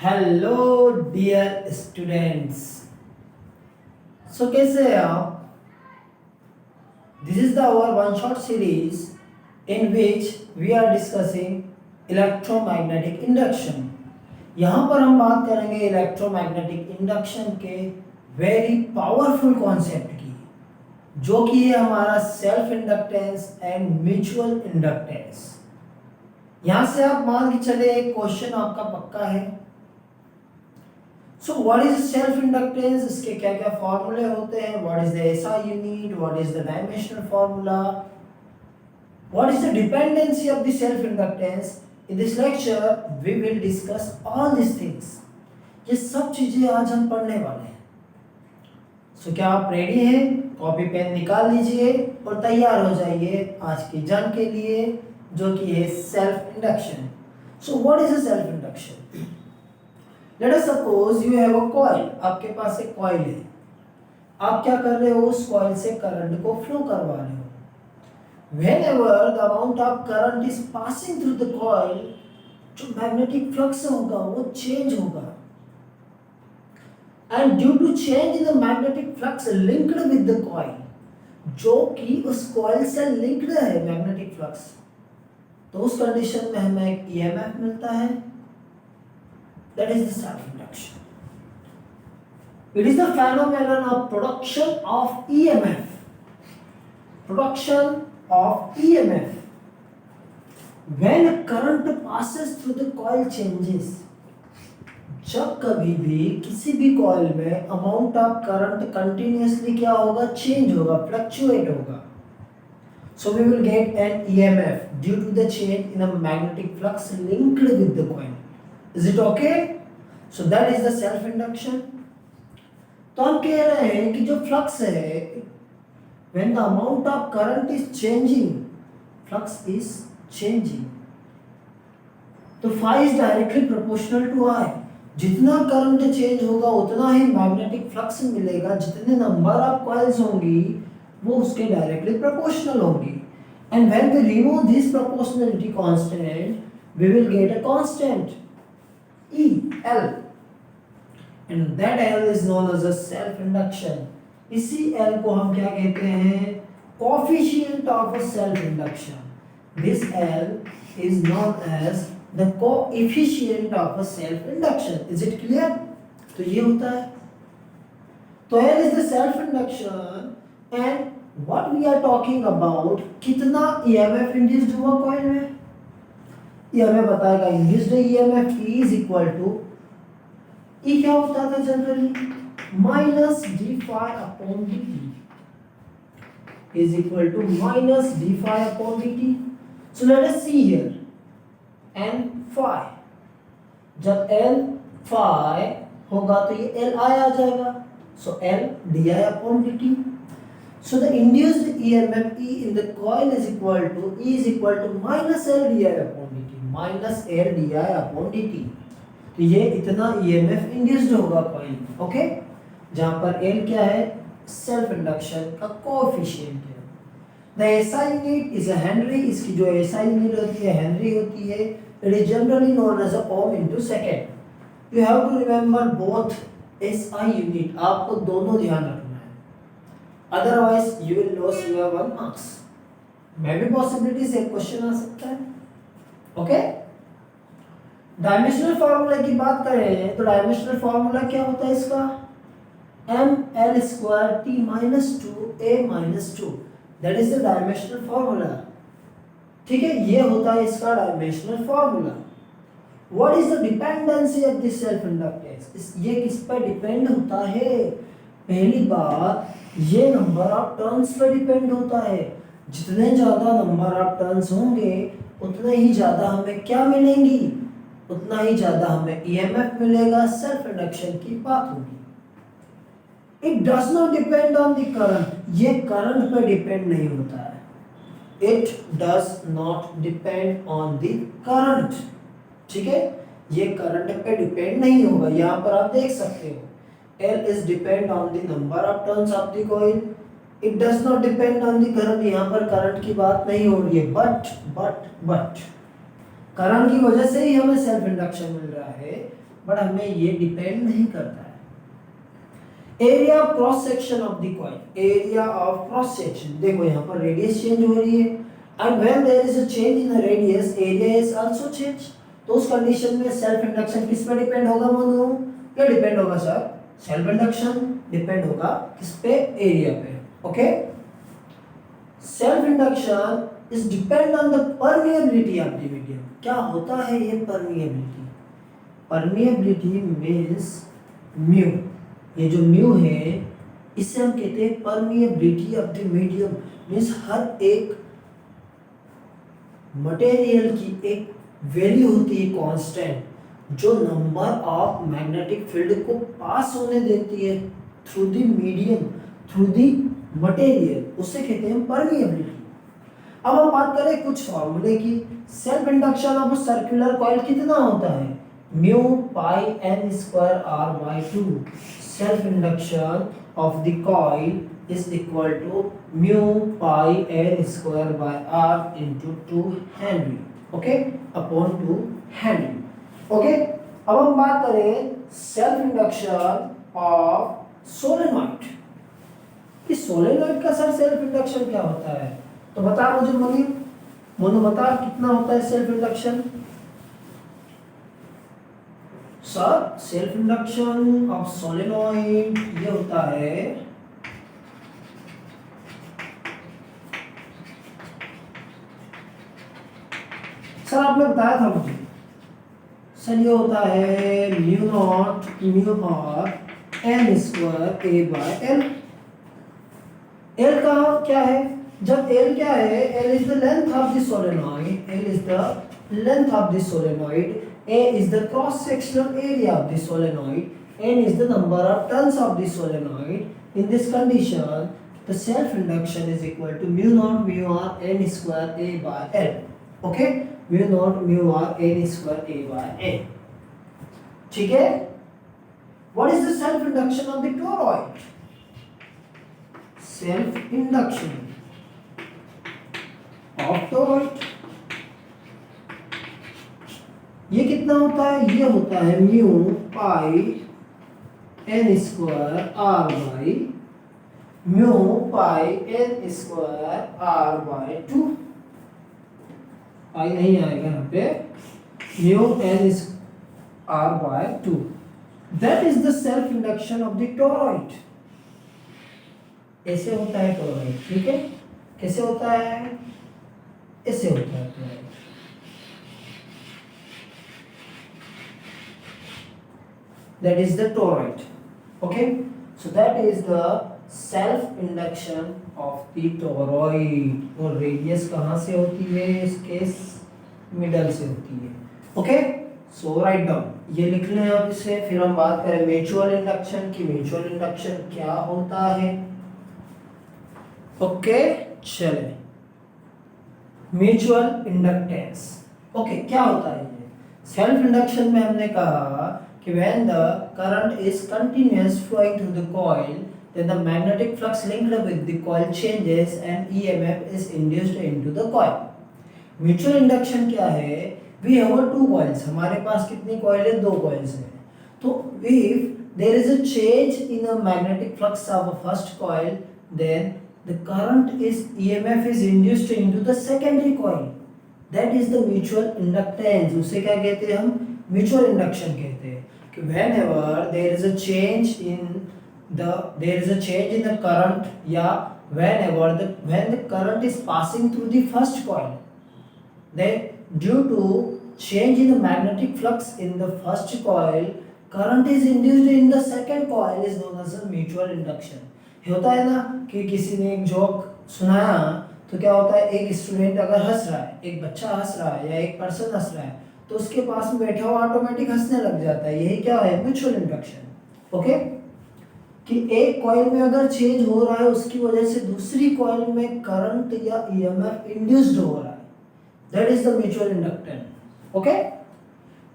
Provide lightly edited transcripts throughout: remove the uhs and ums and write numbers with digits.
Hello dear students. कैसे हैं आप? This is the our one shot series in which we are discussing electromagnetic induction. यहाँ पर हम बात करेंगे इलेक्ट्रोमैग्नेटिक इंडक्शन के वेरी पावरफुल कॉन्सेप्ट की, जो कि है हमारा self inductance and mutual inductance. यहाँ से आप मान के चले एक क्वेश्चन आपका पक्का है। So what is self inductance? इसके क्या क्या फॉर्मूले होते हैं? What is the SI unit? What is the dimensional formula? What is the dependency of the self inductance? In this lecture we will discuss all these things. ये सब चीजें आज हम पढ़ने वाले हैं। क्या आप रेडी हैं? कॉपी पेन निकाल लीजिए और तैयार हो जाइए आज की जंग के लिए, जो कि है self induction. What is a self induction? Let us suppose you have a coil. आपके पास एक कॉइल है। आप क्या कर रहे हो? उस कॉइल से करंट को फ्लो करवा रहे हो। Whenever the amount of current is passing through the coil, जो मैग्नेटिक फ्लक्स होगा वो चेंज होगा। And due to change in the magnetic flux linked with the coil, जो कि उस कॉइल से लिंक्ड है मैग्नेटिक फ्लक्स, तो उस कंडीशन में हमें एक EMF मिलता है। That is the self-induction. It is the phenomenon of production of EMF. Production of EMF. When current passes through the coil changes. जब कभी भी किसी भी कॉइल में अमाउंट ऑफ करंट कंटिन्यूअसली क्या होगा? चेंज होगा, फ्लक्चुएट होगा. So we will get an EMF due to the change in a magnetic flux linked with the coil. Is it okay? So that is the self induction. तो हम कह रहे हैं कि जो फ्लक्स है, when the amount of current is changing, flux is changing. तो phi is directly proportional to I. जितना करंट चेंज होगा उतना ही मैग्नेटिक फ्लक्स मिलेगा। जितने नंबर ऑफ कॉइल्स होंगी वो उसके डायरेक्टली प्रोपोर्शनल होंगी। And when we remove this proportionality constant, we will get a constant E, L, and that L is known as a self-induction. इसी L को हम क्या कहते हैं? Coefficient of a self-induction. This L is known as the coefficient of a self-induction. Is it clear? तो ये होता है। तो L is the self-induction and what we are talking about, कितना EMF induced हुआ कॉइल में? ये हमें बताएगा। Induced EMF is equal to E क्या होता था generally? Minus D phi upon D T is equal to minus d phi upon dt. So let us see here n phi. जब n phi होगा तो ये L I आ जाएगा. So L di upon dt. So the induced EMF E in the coil is equal to minus L di upon dt. Minus L di upon dt. तो ये इतना EMF induced होगा coil में, okay? जहां पर L क्या है? Self induction का कोएफिशिएंट है। The SI unit is a henry. इसकी जो SI यूनिट होती है हेनरी होती है। It is generally known as a ohm into second. You have to remember both SI unit. आपको दोनों ध्यान रखना है, otherwise you will lose your 1 marks. मे भी पॉसिबिलिटी से क्वेश्चन आ सकता है, ओके? डायमेंशनल फार्मूला की बात करें तो डायमेंशनल फार्मूला क्या होता है इसका? ml square t minus 2a minus 2। That is the dimensional formula. ठीक है, ये होता है इसका dimensional formula. What is the dependency of this self inductance? ये किस पर डिपेंड होता है? पहली बात, ये number of turns per depend होता है। जितने ज्यादा नंबर ऑफ टर्न्स होंगे उतने ही ज्यादा हमें क्या मिलेंगी? उतना ही ज्यादा हमें EMF मिलेगा। सेल्फ इंडक्शन की बात होगी। It does not depend on the current. ये करंट पे डिपेंड नहीं होता है। It does not depend on the current. ठीक है, ये करंट पे डिपेंड नहीं होगा। यहाँ पर आप देख सकते हो L is depend on the number of turns of the coil. It does not depend on the current. यहाँ पर करंट की बात नहीं हो रही है। बट करंट की वजह से ही हमें सेल्फ इंडक्शन मिल रहा है। बट हमें ये डिपेंड नहीं करता है। Area of cross section of the coil, area of cross section, देखो यहाँ पर रेडियस चेंज हो रही है and when there is a change in the radius area is also change. तो उस कंडीशन में सेल्फ इंडक्शन किस पे डिपेंड होगा मोनू? क्या डिपेंड होगा सर? सेल्फ इंडक्शन डिपेंड होगा किस पे? एरिया पे। Okay, self induction is depend on the permeability of the medium. क्या होता है ये परमिएबिलिटी? परमिएबिलिटी मींस म्यू, ये जो म्यू है इसे हम कहते हैं permeability of the medium. Means हर एक मटेरियल की एक वैल्यू होती है कांस्टेंट, जो नंबर ऑफ मैग्नेटिक फील्ड को पास होने देती है through the medium, through the material, उसे कहते हैं परमिएबिलिटी। अब हम बात करें कुछ फॉर्मूले की। Self induction of circular coil कितना होता है? Mu pi N square R by 2। Self induction of the coil is equal to mu pi N square by R into 2 henry, okay, upon 2 henry. Okay, अब हम बात करें self induction of solenoid. इस solenoid का sir self induction क्या होता है? तो बता मुझे मोनू बता कितना होता है self induction? Sir self induction of solenoid ये होता है, सर आपने बताया था मुझे, सर ये होता है mu naught mu R N square A by L. L का क्या है? जब एल क्या है? L is the length of the solenoid, L is the length of the solenoid, A is the cross sectional area of the solenoid, n is the number of turns of the solenoid. In this condition, the self induction is equal to mu naught mu r n square A by L. Okay, mu naught mu r n square A by L. ठीक है? What is the self induction of the toroid? Self induction of toroid ये कितना होता है? ये होता है mu pi N square R by mu pi N square R by 2। Pi नहीं आएगा यहाँ पे, mu N R by 2। That is the self induction of the toroid. ऐसे होता है टोरॉइड, ठीक है? कैसे होता है? ऐसे होता है toroid. That is the toroid. Okay, so that is the self induction of the toroid। और रेडियस कहाँ से होती है? इसके मिडल से होती है। ओके, सो राइट डाउन, ये लिख लें आप इसे। फिर हम बात करें म्यूचुअल इंडक्शन की। म्यूचुअल इंडक्शन क्या होता है? ओके, चले म्यूचुअल इंडक्टेंस। ओके, क्या होता है ये? सेल्फ इंडक्शन में हमने कहा कि when the current is continuous flowing through the coil, then the magnetic flux linked with the coil changes and EMF is induced into the coil. Mutual induction क्या है? We have two coils. हमारे पास कितनी coil है? 2 coils हैं। तो if there is a change in a magnetic flux of a first coil, then the current is EMF is induced into the secondary coil. That is the mutual inductance। उसे क्या कहते हैं हम? Mutual induction कहते हैं कि whenever there is a change in the current, या when the current is passing through the first coil, then due to change in the magnetic flux in the first coil, current is induced in the second coil is known as a mutual induction। होता है ना कि किसी ने एक joke सुनाया तो क्या होता है, एक स्टूडेंट अगर हंस रहा है, एक बच्चा हंस रहा है या एक पर्सन हंस रहा है, तो उसके पास में बैठा हुआ ऑटोमेटिक हंसने लग जाता है। यही क्या है? Mutual induction. ओके, कि एक कॉइल में अगर चेंज हो रहा है उसकी वजह से दूसरी कॉइल में करंट या ईएमएफ इंड्यूस्ड हो रहा है, that is the mutual inductance. Okay,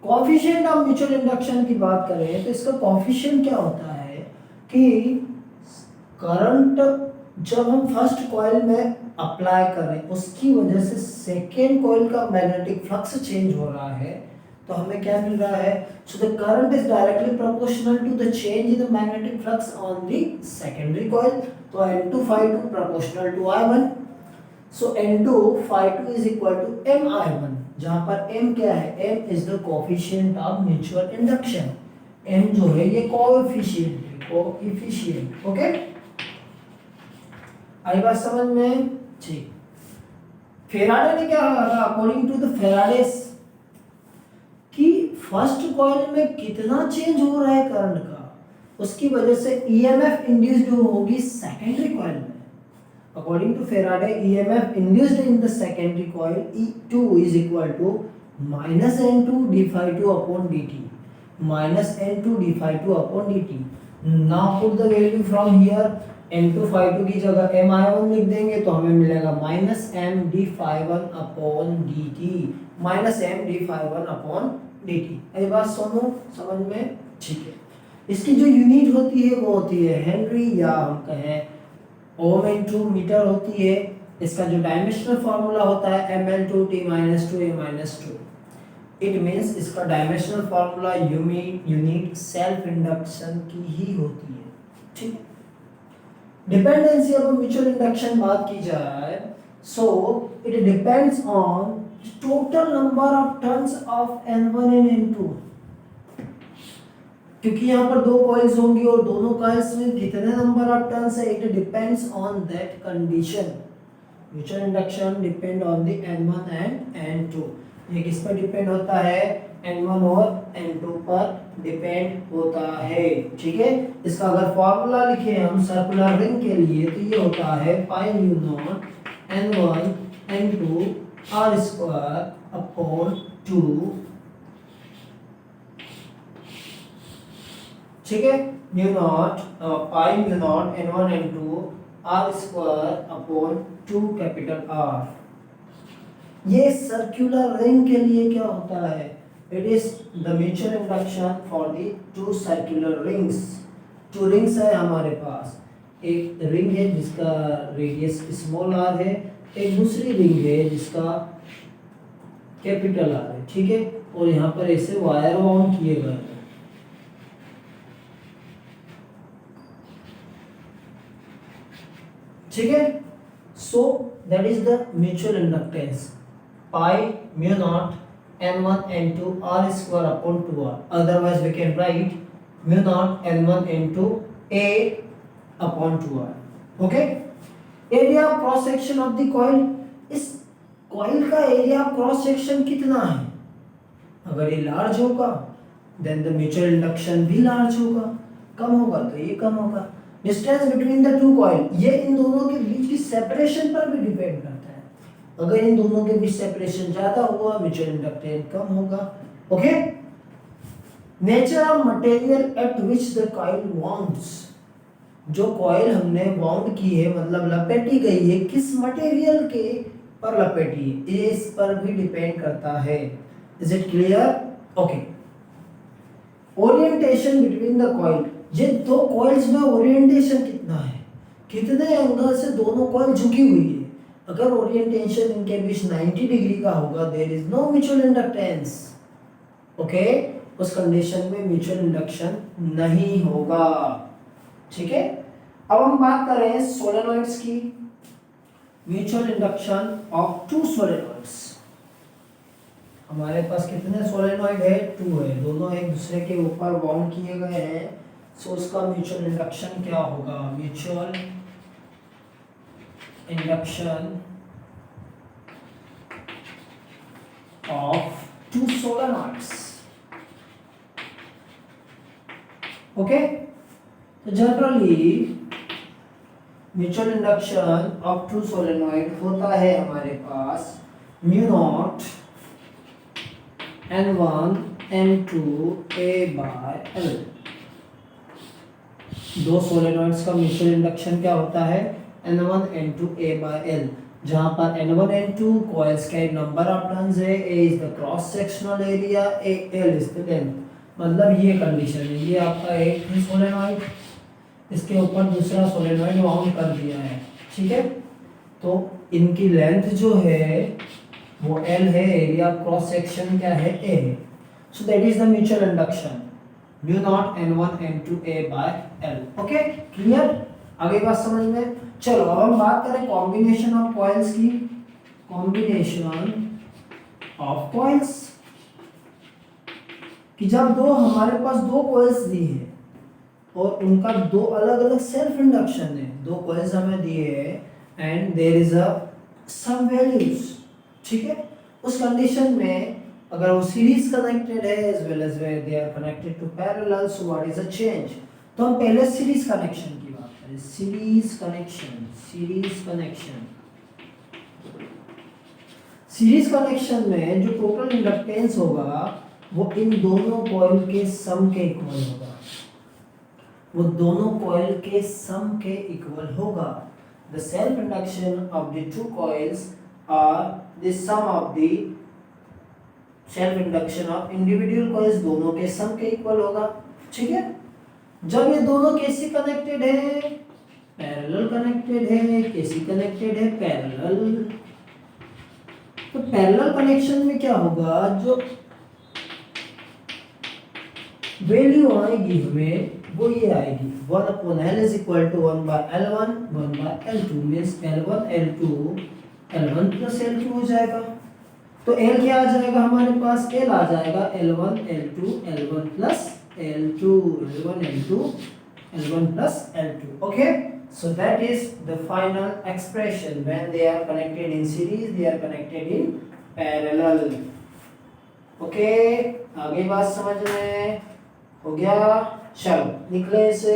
coefficient of mutual induction की बात करें तो इसका कोएफिशिएंट क्या होता है कि करंट जब हम फर्स्ट कॉइल में अप्लाई करें उसकी वजह से सेकेंड कॉइल का मैग्नेटिक फ्लक्स चेंज हो रहा है, तो हमें क्या मिल रहा है, so the current is directly proportional to the change in the magnetic flux on the secondary coil, तो N2 phi2 proportional to I1, सो N2 phi2 is equal to MI1, जहां पर M क्या है, M is the coefficient of mutual induction, M जो है ये coefficient है, कोएफिशिएंट, ओके। आई बात समझ में, ठीक। फेराडे ने क्या कहा, अकॉर्डिंग टू द फेराडेस, कि फर्स्ट कॉइल में कितना चेंज हो रहा है करंट का, उसकी वजह से ईएमएफ इंड्यूस्ड होगी सेकेंडरी कॉइल में। According to Faraday, EMF induced in the secondary coil E2 is equal to minus N2 d phi 2 upon dt, minus N2 d phi 2 upon dt। Now put the value from here, N2 phi 2 की जगह MI1 लिख देंगे तो हमें मिलेगा minus M d phi 1 upon dt, minus M d phi 1 upon dt। ये बात सुनो समझ में, ठीक है। इसकी जो यूनिट होती है वो होती है हेनरी, या हम कहें ओम इनटू मीटर होती है। इसका जो डायमेंशनल फार्मूला होता है mL2T-2A-2, इट मींस इसका dimensional formula unit self induction की ही होती है, ठीक। डिपेंडेंसी ऑफ म्यूचुअल इंडक्शन बात की जाए, so it depends on total number of turns of N1 and N2, क्योंकि यहाँ पर दो कॉइल्स होंगी और दोनों कॉइल्स में कितने नंबर ऑफ टर्न्स है, it depends on that condition. Mutual induction depend on the N1 and N2, ये किस पर डिपेंड होता है, N1 और N2 पर डिपेंड होता है, ठीक है। इसका अगर फॉर्मूला लिखें हम सर्कुलर रिंग के लिए तो ये होता है पाई mu naught N1 N2 R square upon 2, ठीक है, mu not pi mu naught N1 N2 R square upon 2 capital R। ये सर्कुलर रिंग के लिए क्या होता है, it is the mutual induction for the two circular rings. To rings है हमारे पास, एक रिंग है जिसका रेडियस स्मॉल r है, एक दूसरी रिंग है जिसका कैपिटल R है, ठीक है। और यहाँ पर ऐसे वायर बाउंड किए गए हैं, ठीक है। So that is the mutual inductance pi mu naught N1 N2 R square upon 2R, otherwise we can write mu naught N1 N2 A upon 2R, okay. Area of cross section of the coil, इस coil का area of cross section कितना है, अगर ये large होगा then the mutual induction भी large होगा, कम होगा तो ये कम होगा। Distance between the two coil, ये इन दोनों के बीच की सेपरेशन पर भी डिपेंड करता है, अगर इन दोनों के बीच सेपरेशन ज्यादा हुआ म्यूचुअल इंडक्टेंस कम होगा, okay. Nature of material at which the coil wounds, जो कॉइल हमने वाउंड की है मतलब लपेटी गई है, किस मटेरियल के पर लपेटी है, इस पर भी डिपेंड करता है। Is it clear, okay. Orientation between the coil, ये दो कॉइल्स में ओरिएंटेशन कितना है, कितने एंगल से दोनों कॉइल झुकी हुई है, अगर ओरिएंटेशन इनके बीच 90 डिग्री का होगा there is no mutual inductance, okay. उस कंडीशन में म्यूचुअल इंडक्शन नहीं होगा, ठीक है। अब हम बात करें सोलेनॉइड्स की, mutual induction of two solenoids. हमारे पास कितने सोलेनॉइड है, 2 है, दोनों एक दूसरे के ऊपर बाउंड किए गए हैं, सो उसका म्यूचुअल इंडक्शन क्या होगा, mutual induction of two solenoids, okay. तो generally mutual induction of two solenoid होता है हमारे पास mu naught N1 N2 A by L। दो सोलेनॉइड्स का म्यूचुअल इंडक्शन क्या होता है, N1 N2 A by L, जहां पर N1 N2 कॉइल्स का नंबर ऑफ टर्न्स है, A is the cross sectional area, L is the length, मतलब ये कंडीशन है, ये आपका एक ही सोलेनॉइड, इसके ऊपर दूसरा सोलेनॉइड वाउंड कर दिया है, ठीक है। तो इनकी लेंथ जो है वो L है, एरिया ऑफ क्रॉस सेक्शन क्या है, A है। So that is the mutual induction. Mu naught N1 N2 A by L. Okay clear? आगे बात समझ में? चलो अब हम बात करें कॉम्बिनेशन ऑफ कॉइल्स की. कॉम्बिनेशन ऑफ कॉइल्स कि जब दो हमारे पास दो कॉइल्स दी है और उनका दो अलग अलग सेल्फ इंडक्शन है, दो कॉइल्स हमें दिए हैं and there is a sum values. ठीक है, उस कंडीशन में अगर वो सीरीज कनेक्टेड है एज वेल एज वे they are connected to parallel, so what is a change. तो हम पहले सीरीज कनेक्शन की बात करें. Series connection. सीरीज कनेक्शन में जो टोटल इंडक्टेंस होगा वो इन दोनों कॉइल के सम के इक्वल होगा. वो दोनों कॉइल के सम के इक्वल होगा. The self induction of the two coils are the sum of the self induction of individual coils. दोनों के सम के इक्वल होगा. ठीक है, जब ये दोनों कैसे कनेक्टेड है? पैरेलल कनेक्टेड है. कैसे कनेक्टेड है? पैरेलल. तो पैरेलल कनेक्शन में क्या होगा, जो वैल्यू आएगी हमें वो ये आएगी 1 upon L is equal to 1 by L1 1 by L2 means L1 L2 L1 plus L2 हो जाएगा. तो L क्या आ जाएगा हमारे पास? L आ जाएगा L1 L2 L1 plus L2 L1 L2 L1 plus L2. Okay, so that is the final expression. When they are connected in series, they are connected in parallel. Okay, आगे बात समझ में हो गया? चलो निकले से.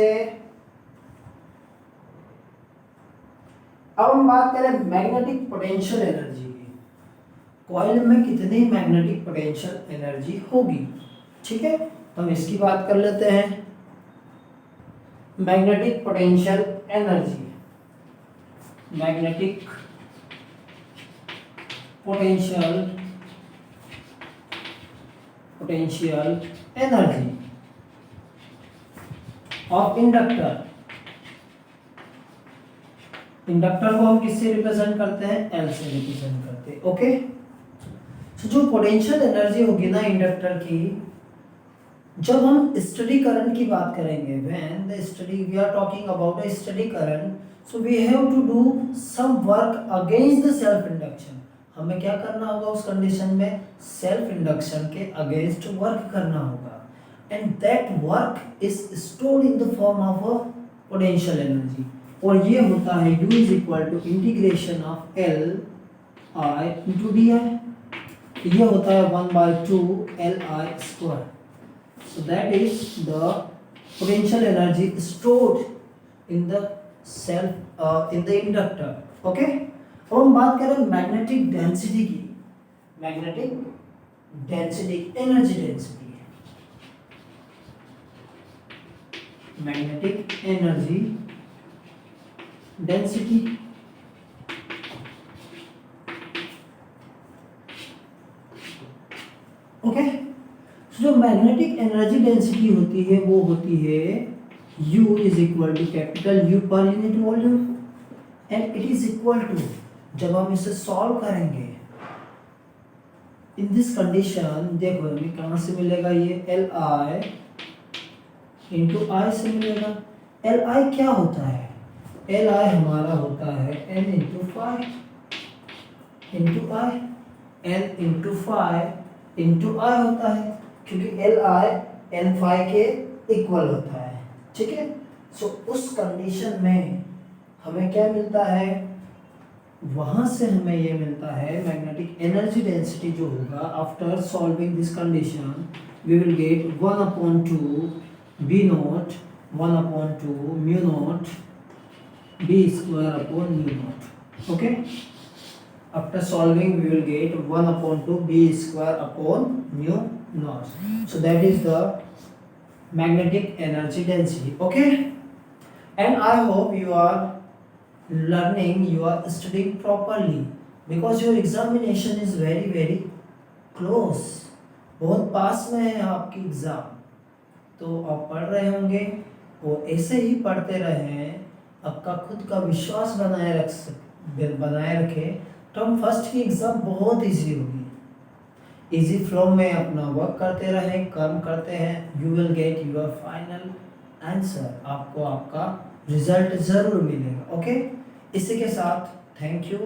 अब हम बात करें मैग्नेटिक पोटेंशियल एनर्जी की. कॉइल में कितनी मैग्नेटिक पोटेंशियल एनर्जी होगी? ठीक है, तो हम इसकी बात कर लेते हैं. Magnetic potential energy. Magnetic potential energy of inductor. Inductor को हम किससे रिप्रेजेंट करते हैं? एल से रिप्रेजेंट करते हैं. ओके, तो जो पोटेंशियल एनर्जी होगी ना इंडक्टर की, जब हम स्टडी करंट की बात करेंगे, when the steady we are talking about a steady current, so we have to do some work against the self induction. हमें क्या करना होगा उस कंडीशन में? सेल्फ इंडक्शन के अगेंस्ट वर्क करना होगा. And that work is stored in the form of a potential energy. और ये होता है U is equal to integration of L I into d I. ये होता है 1 by 2 L I square. So that is the potential energy stored in the in the inductor. Okay? अब हम बात करें मैग्नेटिक डेंसिटी की. Magnetic density, energy density. Magnetic energy density. Okay, जो magnetic energy density होती है वो होती है U is equal to capital U पर unit volume and it is equal to, जब हम इसे सॉल्व करेंगे इन दिस कंडीशन, देखो हमें कहाँ से मिलेगा ये? Li इंटू आई से मिलेगा. एल आई क्या होता है? एल आई हमारा होता है एन इंटू फाइव इंटू आई. एन इंटू फाइव इंटू आई होता है, क्योंकि एल आई एन फाइव के इक्वल होता है. ठीक है, सो उस कंडीशन में हमें क्या मिलता है? वहां से हमें ये मिलता है मैग्नेटिक एनर्जी डेंसिटी जो होगा after solving this condition, we will get 1/2 B naught 1/2 mu naught B square upon mu naught. Okay, after solving we will get 1/2 B square upon mu naught. So that is the magnetic energy density. Okay, and I hope you are learning, you are studying properly, because your examination is very close. बहुत पास में है आपकी exam, तो आप पढ़ रहे होंगे और ऐसे ही पढ़ते रहें, आपका खुद का विश्वास बनाए रखें, तो हम फर्स्ट की एग्ज़ाम बहुत इजी होगी. इजी फ्लो में अपना वर्क करते रहें, कर्म करते हैं, you will get your final answer, आपको आपका रिजल्ट ज़रूर मिलेगा। ओके, इसी के साथ थैंक यू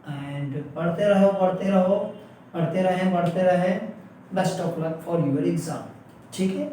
एंड पढ़ते रहो पढ़ते रहो, पढ़ते रहें। Best of luck for your exam. ठीक है।